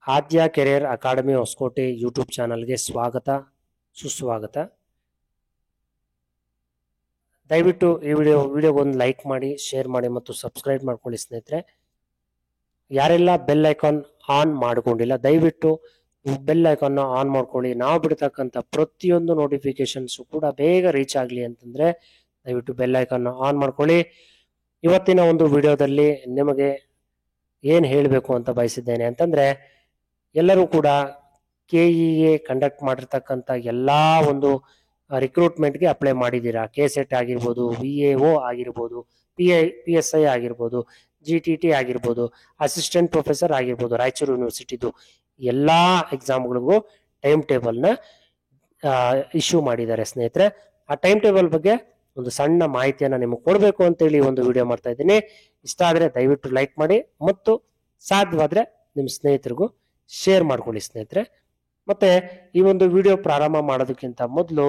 ಆದ್ಯ career academy Hosakote YouTube ಚಾನಲ್ಗೆ ಸ್ವಾಗತ ಸುಸ್ವಾಗತ. ದಯವಿಟ್ಟು ಈ ವಿಡಿಯೋಗೊಂದು ಲೈಕ್ ಮಾಡಿ, ಶೇರ್ ಮಾಡಿ ಮತ್ತು ಸಬ್ಸ್ಕ್ರೈಬ್ ಮಾಡ್ಕೊಳ್ಳಿ ಸ್ನೇಹಿತರೆ. ಯಾರೆಲ್ಲ ಬೆಲ್ ಐಕಾನ್ ಆನ್ ಮಾಡ್ಕೊಂಡಿಲ್ಲ ದಯವಿಟ್ಟು ಬೆಲ್ ಐಕಾನ್ ಆನ್ ಮಾಡ್ಕೊಳ್ಳಿ. ನಾವು ಬಿಡ್ತಕ್ಕಂಥ ಪ್ರತಿಯೊಂದು ನೋಟಿಫಿಕೇಶನ್ಸ್ ಕೂಡ ಬೇಗ ರೀಚ್ ಆಗಲಿ ಅಂತಂದ್ರೆ ದಯವಿಟ್ಟು ಬೆಲ್ ಐಕಾನ್ ಆನ್ ಮಾಡ್ಕೊಳ್ಳಿ. ಇವತ್ತಿನ ಒಂದು ವಿಡಿಯೋದಲ್ಲಿ ನಿಮಗೆ ಏನು ಹೇಳಬೇಕು ಅಂತ ಬಯಸಿದ್ದೇನೆ ಅಂತಂದ್ರೆ, ಎಲ್ಲರೂ ಕೂಡ KEA ಕಂಡಕ್ಟ್ ಮಾಡಿರ್ತಕ್ಕಂಥ ಎಲ್ಲಾ ಒಂದು ರಿಕ್ರೂಟ್ಮೆಂಟ್ಗೆ ಅಪ್ಲೈ ಮಾಡಿದ್ದೀರಾ. KSET ಆಗಿರ್ಬೋದು, VAO ಆಗಿರ್ಬೋದು, PSI ಆಗಿರ್ಬೋದು, GTT ಆಗಿರ್ಬೋದು, ಅಸಿಸ್ಟೆಂಟ್ ಪ್ರೊಫೆಸರ್ ಆಗಿರ್ಬೋದು, ರಾಯಚೂರು ಯೂನಿವರ್ಸಿಟಿದು ಎಲ್ಲಾ ಎಕ್ಸಾಮ್ಗಳಿಗೂ ಟೈಮ್ ಟೇಬಲ್ನ ಇಶ್ಯೂ ಮಾಡಿದ್ದಾರೆ ಸ್ನೇಹಿತರೆ. ಆ ಟೈಮ್ ಟೇಬಲ್ ಬಗ್ಗೆ ಒಂದು ಸಣ್ಣ ಮಾಹಿತಿಯನ್ನು ನಿಮಗೆ ಕೊಡಬೇಕು ಅಂತೇಳಿ ಒಂದು ವಿಡಿಯೋ ಮಾಡ್ತಾ ಇದ್ದೀನಿ. ಇಷ್ಟ ಆದರೆ ದಯವಿಟ್ಟು ಲೈಕ್ ಮಾಡಿ ಮತ್ತು ಸಾಧ್ಯವಾದರೆ ನಿಮ್ಮ ಸ್ನೇಹಿತರಿಗೂ ಶೇರ್ ಮಾಡ್ಕೊಳ್ಳಿ ಸ್ನೇಹಿತರೆ. ಮತ್ತೆ ಈ ಒಂದು ವಿಡಿಯೋ ಪ್ರಾರಂಭ ಮಾಡೋದಕ್ಕಿಂತ ಮೊದಲು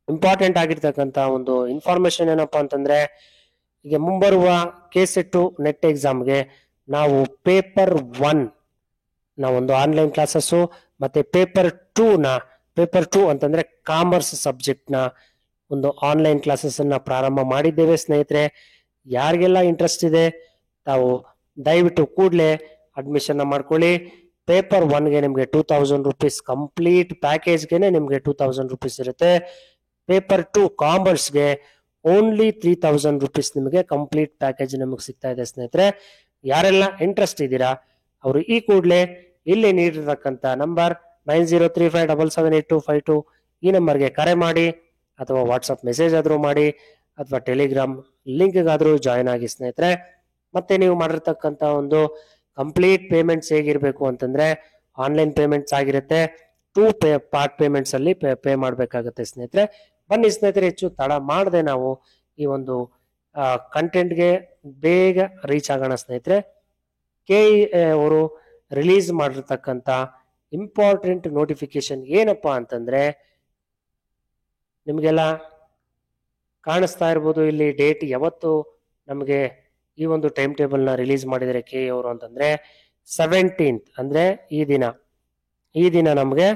ಇಂಪಾರ್ಟೆಂಟ್ ಆಗಿರ್ತಕ್ಕಂಥ ಒಂದು ಇನ್ಫಾರ್ಮೇಶನ್ ಏನಪ್ಪಾ ಅಂತಂದ್ರೆ, ಈಗ ಮುಂಬರುವ KSET ನೆಟ್ ಎಕ್ಸಾಮ್ಗೆ ನಾವು ಪೇಪರ್ 1 ಒಂದು ಆನ್ಲೈನ್ ಕ್ಲಾಸಸ್ಸು ಮತ್ತೆ ಪೇಪರ್ 2 ಅಂತಂದ್ರೆ ಕಾಮರ್ಸ್ ಸಬ್ಜೆಕ್ಟ್ ನ ಒಂದು ಆನ್ಲೈನ್ ಕ್ಲಾಸಸ್ ಅನ್ನ ಪ್ರಾರಂಭ ಮಾಡಿದ್ದೇವೆ ಸ್ನೇಹಿತರೆ. ಯಾರಿಗೆಲ್ಲ ಇಂಟ್ರೆಸ್ಟ್ ಇದೆ ತಾವು ದಯವಿಟ್ಟು ಕೂಡಲೇ ಅಡ್ಮಿಷನ್ ಮಾಡ್ಕೊಳ್ಳಿ. ಪೇಪರ್ 1ಗೆ ನಿಮಗೆ 2000 ರೂಪೀಸ್ ಕಂಪ್ಲೀಟ್ ಪ್ಯಾಕೇಜ್ಗೆ ನಿಮಗೆ 2000 ರೂಪೀಸ್ ಇರುತ್ತೆ. ಪೇಪರ್ 2 ಕಾಮರ್ಸ್ಗೆ ಓನ್ಲಿ 3000 ರೂಪೀಸ್ ನಿಮಗೆ ಕಂಪ್ಲೀಟ್ ಪ್ಯಾಕೇಜ್ ನಿಮಗೆ ಸಿಗ್ತಾ ಇದೆ ಸ್ನೇಹಿತರೆ. ಯಾರೆಲ್ಲ ಇಂಟ್ರೆಸ್ಟ್ ಇದ್ದೀರಾ ಅವರು ಈ ಕೂಡಲೇ ಇಲ್ಲಿ ನೀಡಿರ್ತಕ್ಕಂಥ ನಂಬರ್ 9035778252 ಈ ನಂಬರ್ಗೆ ಕರೆ ಮಾಡಿ ಅಥವಾ ವಾಟ್ಸಪ್ ಮೆಸೇಜ್ ಆದ್ರೂ ಮಾಡಿ ಅಥವಾ ಟೆಲಿಗ್ರಾಮ್ ಲಿಂಕ್ಗಾದ್ರೂ ಜಾಯಿನ್ ಆಗಿ ಸ್ನೇಹಿತರೆ. ಮತ್ತೆ ನೀವು ಮಾಡಿರ್ತಕ್ಕಂಥ ಒಂದು ಕಂಪ್ಲೀಟ್ ಪೇಮೆಂಟ್ಸ್ ಹೇಗಿರ್ಬೇಕು ಅಂತಂದ್ರೆ, ಆನ್ಲೈನ್ ಪೇಮೆಂಟ್ಸ್ ಆಗಿರುತ್ತೆ. 2 ಪಾರ್ಟ್ ಪೇಮೆಂಟ್ಸ್ ಅಲ್ಲಿ ಪೇ ಮಾಡಬೇಕಾಗುತ್ತೆ ಸ್ನೇಹಿತರೆ. ಬನ್ನಿ ಸ್ನೇಹಿತರೆ, ಹೆಚ್ಚು ತಡ ಮಾಡದೆ ನಾವು ಈ ಒಂದು ಕಂಟೆಂಟ್ಗೆ ಬೇಗ ರೀಚ್ ಆಗೋಣ ಸ್ನೇಹಿತರೆ. KEA ಅವರು ರಿಲೀಸ್ ಮಾಡಿರ್ತಕ್ಕಂಥ ಇಂಪಾರ್ಟೆಂಟ್ ನೋಟಿಫಿಕೇಶನ್ ಏನಪ್ಪಾ ಅಂತಂದ್ರೆ, ನಿಮಗೆಲ್ಲ ಕಾಣಿಸ್ತಾ ಇರ್ಬೋದು ಇಲ್ಲಿ ಡೇಟ್ ಯಾವತ್ತು ನಮಗೆ ಈ ಒಂದು ಟೈಮ್ ಟೇಬಲ್ ನ ರಿಲೀಸ್ ಮಾಡಿದರೆ KEA ಅವರು ಅಂತಂದ್ರೆ 17th ಅಂದ್ರೆ ಈ ದಿನ ನಮಗೆ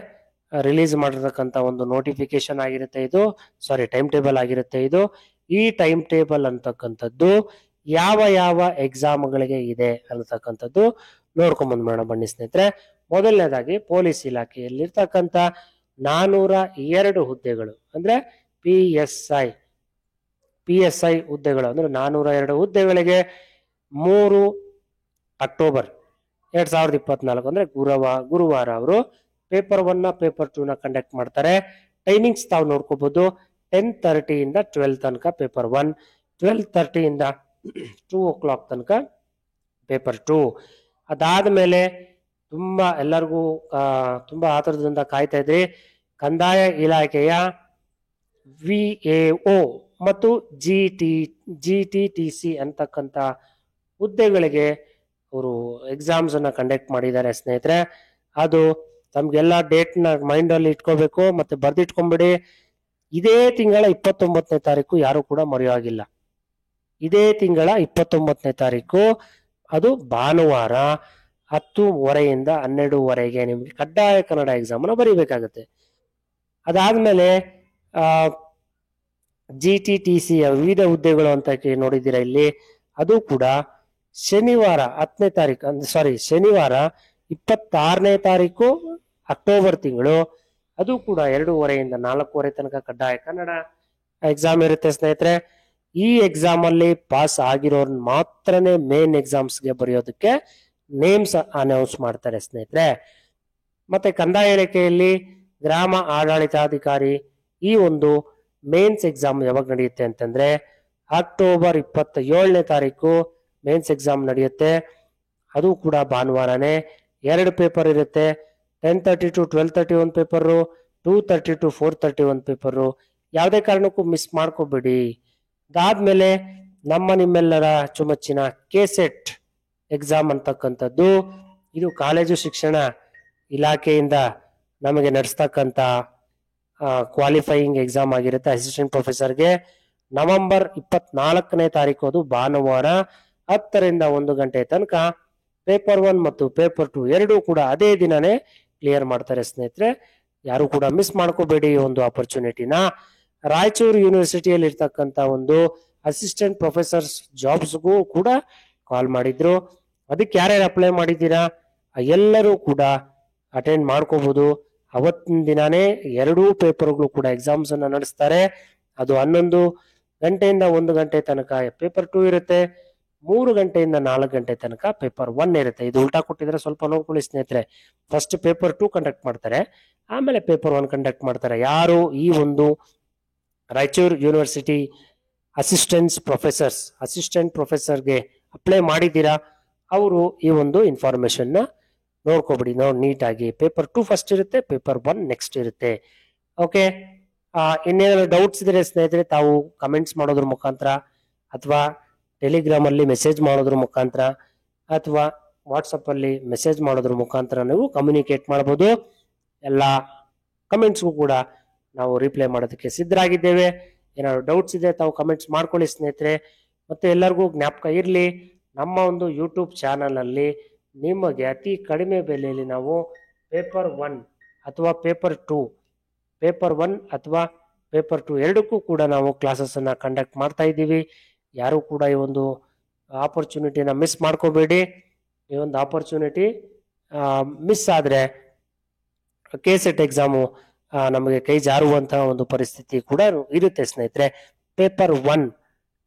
ರಿಲೀಸ್ ಮಾಡಿರ್ತಕ್ಕಂಥ ಒಂದು ನೋಟಿಫಿಕೇಶನ್ ಆಗಿರುತ್ತೆ. ಇದು ಟೈಮ್ ಟೇಬಲ್ ಆಗಿರುತ್ತೆ. ಇದು ಈ ಟೈಮ್ ಟೇಬಲ್ ಅಂತಕ್ಕಂಥದ್ದು ಯಾವ ಎಕ್ಸಾಮ್ಗಳಿಗೆ ಇದೆ ಅನ್ನತಕ್ಕಂಥದ್ದು ನೋಡ್ಕೊಂಡ್ ಬನ್ನಿ ಸ್ನೇಹಿತರೆ. ಮೊದಲನೇದಾಗಿ ಪೊಲೀಸ್ ಇಲಾಖೆಯಲ್ಲಿರ್ತಕ್ಕಂಥ 402 ಹುದ್ದೆಗಳು ಅಂದ್ರೆ PSI ಹುದ್ದೆಗಳು ಅಂದ್ರೆ 402 ಹುದ್ದೆಗಳಿಗೆ 3 ಅಕ್ಟೋಬರ್ 2024 ಅಂದ್ರೆ ಗುರುವಾರ ಅವರು ಪೇಪರ್ 1 ಪೇಪರ್ 2 ಕಂಡಕ್ಟ್ ಮಾಡ್ತಾರೆ. ಟೈಮಿಂಗ್ಸ್ ತಾವು ನೋಡ್ಕೋಬಹುದು. 10:30 ಇಂದ 12 ತನಕ ಪೇಪರ್ 1, 12:30 ಇಂದ 2 o'clock ತನಕ ಪೇಪರ್ 2. ಅದಾದ್ಮೇಲೆ ಎಲ್ಲರಿಗೂ ತುಂಬಾ ಆತರದಿಂದ ಕಾಯ್ತಾ ಇದ್ರಿ. ಕಂದಾಯ ಇಲಾಖೆಯ VAO ಮತ್ತು GTTC ಅಂತಕ್ಕಂಥ ಹುದ್ದೆಗಳಿಗೆ ಅವರು ಎಕ್ಸಾಮ್ಸ್ ಅನ್ನ ಕಂಡಕ್ಟ್ ಮಾಡಿದ್ದಾರೆ ಸ್ನೇಹಿತರೆ. ಅದು ತಮ್ಗೆಲ್ಲ ಡೇಟ್ ನ ಮೈಂಡ್ ಅಲ್ಲಿ ಇಟ್ಕೋಬೇಕು ಮತ್ತೆ ಬರ್ದಿಟ್ಕೊಂಡ್ಬಿಡಿ. ಇದೇ ತಿಂಗಳ 29ನೇ ತಾರೀಕು ಯಾರು ಕೂಡ ಮರೆಯುವಾಗಿಲ್ಲ. ಇದೇ ತಿಂಗಳ 29ನೇ ತಾರೀಕು ಅದು ಭಾನುವಾರ 10:30 12:00 ನಿಮ್ಗೆ ಕಡ್ಡಾಯ ಕನ್ನಡ ಎಕ್ಸಾಮ್ ಅನ್ನ ಬರೀಬೇಕಾಗತ್ತೆ. ಅದಾದ್ಮೇಲೆ GTTC ವಿವಿಧ ಹುದ್ದೆಗಳು ಅಂತ ನೋಡಿದ್ದೀರಾ ಇಲ್ಲಿ. ಅದು ಕೂಡ ಶನಿವಾರ 26ನೇ ತಾರೀಕು ಅಕ್ಟೋಬರ್ ತಿಂಗಳು, ಅದು ಕೂಡ 2:30 ಇಂದ 4:30 ತನಕ ಕಡ್ಡಾಯ ಕನ್ನಡ ಎಕ್ಸಾಮ್ ಇರುತ್ತೆ ಸ್ನೇಹಿತರೆ. ಈ ಎಕ್ಸಾಮ್ ಅಲ್ಲಿ ಪಾಸ್ ಆಗಿರೋರ್ನ ಮಾತ್ರನೇ ಮೇನ್ ಎಕ್ಸಾಮ್ಸ್ಗೆ ಬರೆಯೋದಕ್ಕೆ ನೇಮ್ಸ್ ಅನೌನ್ಸ್ ಮಾಡ್ತಾರೆ ಸ್ನೇಹಿತರೆ. ಮತ್ತೆ ಕಂದಾಯ ಇಲಾಖೆಯಲ್ಲಿ ಗ್ರಾಮ ಆಡಳಿತಾಧಿಕಾರಿ ಈ ಒಂದು ಮೇನ್ಸ್ ಎಕ್ಸಾಮ್ ಯಾವಾಗ ನಡೆಯುತ್ತೆ ಅಂತಂದ್ರೆ ಅಕ್ಟೋಬರ್ 27ನೇ ತಾರೀಕು ಮೇನ್ಸ್ ಎಕ್ಸಾಮ್ ನಡೆಯುತ್ತೆ. ಅದು ಕೂಡ ಭಾನುವಾರನೇ. 2 ಪೇಪರ್ ಇರುತ್ತೆ. 10:30 to 12:30 ಒಂದು ಪೇಪರು, 2:30 to 4:30 ಒಂದು ಪೇಪರು. ಯಾವುದೇ ಕಾರಣಕ್ಕೂ ಮಿಸ್ ಮಾಡ್ಕೋಬೇಡಿ. ಅದಾದ್ಮೇಲೆ ನಿಮ್ಮೆಲ್ಲರ ಅಚ್ಚುಮೆಚ್ಚಿನ KSET ಎಕ್ಸಾಮ್ ಅಂತಕ್ಕಂಥದ್ದು ಇದು ಕಾಲೇಜು ಶಿಕ್ಷಣ ಇಲಾಖೆಯಿಂದ ನಮಗೆ ನಡೆಸ್ತಕ್ಕಂಥ ಕ್ವಾಲಿಫೈಯಿಂಗ್ ಎಕ್ಸಾಮ್ ಆಗಿರುತ್ತೆ. ಅಸಿಸ್ಟೆಂಟ್ ಪ್ರೊಫೆಸರ್ಗೆ ನವೆಂಬರ್ 24ನೇ ತಾರೀಕು ಅದು ಭಾನುವಾರ 10 ರಿಂದ 1 ಗಂಟೆ ತನಕ ಪೇಪರ್ 1 ಮತ್ತು ಪೇಪರ್ 2 ಎರಡೂ ಕೂಡ ಅದೇ ದಿನನೇ ಕ್ಲಿಯರ್ ಮಾಡ್ತಾರೆ ಸ್ನೇಹಿತರೆ. ಯಾರು ಕೂಡ ಮಿಸ್ ಮಾಡ್ಕೋಬೇಡಿ ಈ ಒಂದು ಆಪರ್ಚುನಿಟಿನ. ರಾಯಚೂರು ಯೂನಿವರ್ಸಿಟಿಯಲ್ಲಿ ಇರ್ತಕ್ಕಂಥ ಒಂದು ಅಸಿಸ್ಟೆಂಟ್ ಪ್ರೊಫೆಸರ್ಸ್ ಜಾಬ್ಸ್ಗೂ ಕೂಡ ಕಾಲ್ ಮಾಡಿದ್ರು. ಅದಕ್ಕೆ ಯಾರ್ಯಾರು ಅಪ್ಲೈ ಮಾಡಿದ್ದೀರಾ ಎಲ್ಲರೂ ಕೂಡ ಅಟೆಂಡ್ ಮಾಡ್ಕೋಬಹುದು. ಅವತ್ತಿನ ದಿನಾನೇ ಎರಡೂ ಪೇಪರ್ಗಳು ಕೂಡ ಎಕ್ಸಾಮ್ಸ್ ಅನ್ನ ನಡೆಸ್ತಾರೆ. ಅದು 11 ಗಂಟೆಯಿಂದ 1 ಗಂಟೆ ತನಕ ಪೇಪರ್ 2 ಇರುತ್ತೆ, 3 ಗಂಟೆಯಿಂದ 4 ಗಂಟೆ ತನಕ ಪೇಪರ್ 1 ಇರುತ್ತೆ. ಇದು ಉಲ್ಟಾ ಕೊಟ್ಟಿದ್ರೆ ಸ್ವಲ್ಪ ನೋಡ್ಕೊಳ್ಳಿ ಸ್ನೇಹಿತರೆ. ಫಸ್ಟ್ ಪೇಪರ್ 2 ಕಂಡಕ್ಟ್ ಮಾಡ್ತಾರೆ, ಆಮೇಲೆ ಪೇಪರ್ 1 ಕಂಡಕ್ಟ್ ಮಾಡ್ತಾರೆ. ಯಾರು ಈ ಒಂದು ರಾಯಚೂರು ಯೂನಿವರ್ಸಿಟಿ ಅಸಿಸ್ಟೆಂಟ್ ಪ್ರೊಫೆಸರ್ಗೆ ಅಪ್ಲೈ ಮಾಡಿದ್ದೀರಾ ಅವರು ಈ ಒಂದು ಇನ್ಫಾರ್ಮೇಶನ್ ನ ನೋಡ್ಕೊಬಿಡಿ. ನೀಟಾಗಿ ಪೇಪರ್ 2 ಫಸ್ಟ್ ಇರುತ್ತೆ, ಪೇಪರ್ 1 ನೆಕ್ಸ್ಟ್ ಇರುತ್ತೆ. ಓಕೆ, ಇನ್ನೇನಾದ್ರು ಡೌಟ್ಸ್ ಇದ್ರೆ ಸ್ನೇಹಿತರೆ ತಾವು ಕಮೆಂಟ್ಸ್ ಮಾಡೋದ್ರ ಮುಖಾಂತರ ಅಥವಾ ಟೆಲಿಗ್ರಾಮ್ ಅಲ್ಲಿ ಮೆಸೇಜ್ ಮಾಡೋದ್ರ ಮುಖಾಂತರ ಅಥವಾ ವಾಟ್ಸಪ್ ಅಲ್ಲಿ ಮೆಸೇಜ್ ಮಾಡೋದ್ರ ಮುಖಾಂತರ ನೀವು ಕಮ್ಯುನಿಕೇಟ್ ಮಾಡಬಹುದು. ಎಲ್ಲ ಕಮೆಂಟ್ಸ್ಗೂ ಕೂಡ ನಾವು ರಿಪ್ಲೈ ಮಾಡೋದಕ್ಕೆ ಸಿದ್ಧರಾಗಿದ್ದೇವೆ. ಏನಾದ್ರು ಡೌಟ್ಸ್ ಇದೆ ತಾವು ಕಮೆಂಟ್ಸ್ ಮಾಡ್ಕೊಳ್ಳಿ ಸ್ನೇಹಿತರೆ. ಮತ್ತೆ ಎಲ್ಲರಿಗೂ ಜ್ಞಾಪಕ ಇರಲಿ, ನಮ್ಮ ಒಂದು ಯೂಟ್ಯೂಬ್ ಚಾನಲ್ ಅಲ್ಲಿ ನಿಮಗೆ ಅತಿ ಕಡಿಮೆ ಬೆಲೆಯಲ್ಲಿ ನಾವು ಪೇಪರ್ 1 ಅಥವಾ ಪೇಪರ್ 2 ಎರಡಕ್ಕೂ ಕೂಡ ನಾವು ಕ್ಲಾಸಸ್ ಅನ್ನ ಕಂಡಕ್ಟ್ ಮಾಡ್ತಾ ಇದ್ದೀವಿ. ಯಾರು ಕೂಡ ಈ ಒಂದು ಆಪರ್ಚುನಿಟಿನ ಮಿಸ್ ಮಾಡ್ಕೋಬೇಡಿ. ಈ ಒಂದು ಆಪರ್ಚುನಿಟಿ ಮಿಸ್ ಆದ್ರೆ KCET ಎಕ್ಸಾಮು ನಮಗೆ ಕೈ ಜಾರುವಂತಹ ಒಂದು ಪರಿಸ್ಥಿತಿ ಕೂಡ ಇರುತ್ತೆ ಸ್ನೇಹಿತರೆ. ಪೇಪರ್ 1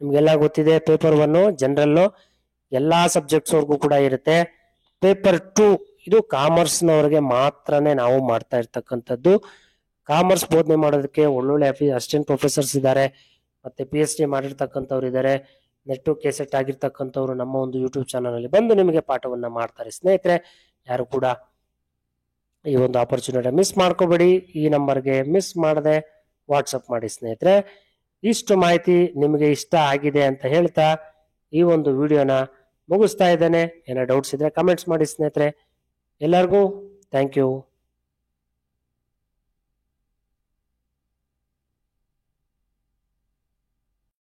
ನಿಮ್ಗೆಲ್ಲ ಗೊತ್ತಿದೆ, ಪೇಪರ್ 1 ಜನರಲ್ ಎಲ್ಲಾ ಸಬ್ಜೆಕ್ಟ್ಸ್ ವರ್ಗೂ ಕೂಡ ಇರುತ್ತೆ. ಪೇಪರ್ 2 ಇದು ಕಾಮರ್ಸ್ನವರಿಗೆ ಮಾತ್ರನೇ ನಾವು ಮಾಡ್ತಾ ಇರ್ತಕ್ಕಂಥದ್ದು. ಕಾಮರ್ಸ್ ಬೋಧನೆ ಮಾಡೋದಕ್ಕೆ ಒಳ್ಳೊಳ್ಳೆ ಅಸಿಸ್ಟೆಂಟ್ ಪ್ರೊಫೆಸರ್ಸ್ ಇದ್ದಾರೆ, ಮತ್ತೆ PhD ಮಾಡಿರ್ತಕ್ಕಂಥವ್ರು ಇದ್ದಾರೆ. ನೆಟ್ಟು KCET ಆಗಿರ್ತಕ್ಕಂಥವ್ರು ನಮ್ಮ ಒಂದು ಯೂಟ್ಯೂಬ್ ಚಾನಲ್ ಅಲ್ಲಿ ಬಂದು ನಿಮಗೆ ಪಾಠವನ್ನ ಮಾಡ್ತಾರೆ ಸ್ನೇಹಿತರೆ. ಯಾರು ಕೂಡ ಈ ಒಂದು ಆಪರ್ಚುನಿಟಿ ಮಿಸ್ ಮಾಡ್ಕೋಬೇಡಿ. ಈ ನಂಬರ್ಗೆ ಮಿಸ್ ಮಾಡದೆ ವಾಟ್ಸಪ್ ಮಾಡಿ ಸ್ನೇಹಿತರೆ. ಇಷ್ಟು ಮಾಹಿತಿ ನಿಮಗೆ ಇಷ್ಟ ಆಗಿದೆ ಅಂತ ಹೇಳ್ತಾ ಈ ಒಂದು ವಿಡಿಯೋನ ಮುಗಿಸ್ತಾ ಇದ್ದೇನೆ. ಏನೋ ಡೌಟ್ಸ್ ಇದ್ರೆ ಕಮೆಂಟ್ಸ್ ಮಾಡಿ ಸ್ನೇಹಿತರೆ. ಎಲ್ಲರಿಗೂ ಥ್ಯಾಂಕ್ ಯು.